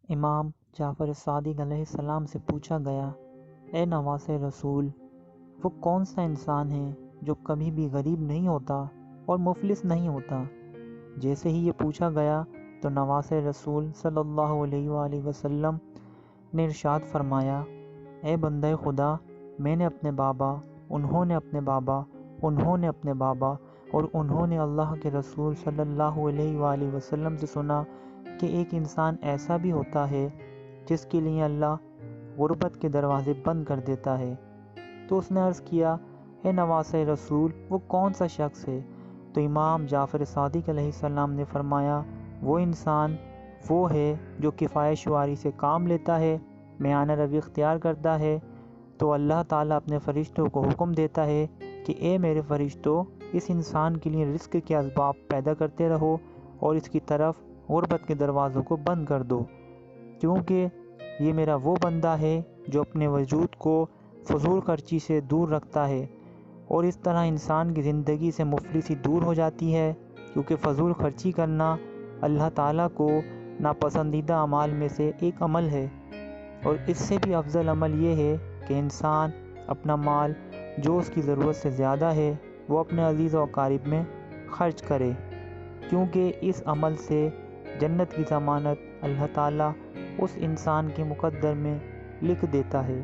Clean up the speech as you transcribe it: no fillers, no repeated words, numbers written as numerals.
امام جعفر صادق علیہ السلام سے پوچھا گیا، اے نواس رسول، وہ کون سا انسان ہے جو کبھی بھی غریب نہیں ہوتا اور مفلس نہیں ہوتا؟ جیسے ہی یہ پوچھا گیا تو نواس رسول صلی اللہ علیہ وآلہ وسلم نے ارشاد فرمایا، اے بندہ خدا، میں نے اپنے بابا، انہوں نے اپنے بابا، انہوں نے اپنے بابا اور انہوں نے اللہ کے رسول صلی اللہ علیہ وآلہ وسلم سے سنا کہ ایک انسان ایسا بھی ہوتا ہے جس کے لیے اللہ غربت کے دروازے بند کر دیتا ہے۔ تو اس نے عرض کیا، اے نواس رسول، وہ کون سا شخص ہے؟ تو امام جعفر صادق علیہ السلام نے فرمایا، وہ انسان وہ ہے جو کفایت شعاری سے کام لیتا ہے، میانہ روی اختیار کرتا ہے، تو اللہ تعالیٰ اپنے فرشتوں کو حکم دیتا ہے کہ اے میرے فرشتوں، اس انسان کے لیے رزق کے اسباب پیدا کرتے رہو اور اس کی طرف غربت کے دروازوں کو بند کر دو، کیونکہ یہ میرا وہ بندہ ہے جو اپنے وجود کو فضول خرچی سے دور رکھتا ہے، اور اس طرح انسان کی زندگی سے مفلسی دور ہو جاتی ہے، کیونکہ فضول خرچی کرنا اللہ تعالیٰ کو ناپسندیدہ اعمال میں سے ایک عمل ہے، اور اس سے بھی افضل عمل یہ ہے کہ انسان اپنا مال جو اس کی ضرورت سے زیادہ ہے وہ اپنے عزیز و اقارب میں خرچ کرے، کیونکہ اس عمل سے جنت کی ضمانت اللہ تعالیٰ اس انسان کے مقدر میں لکھ دیتا ہے۔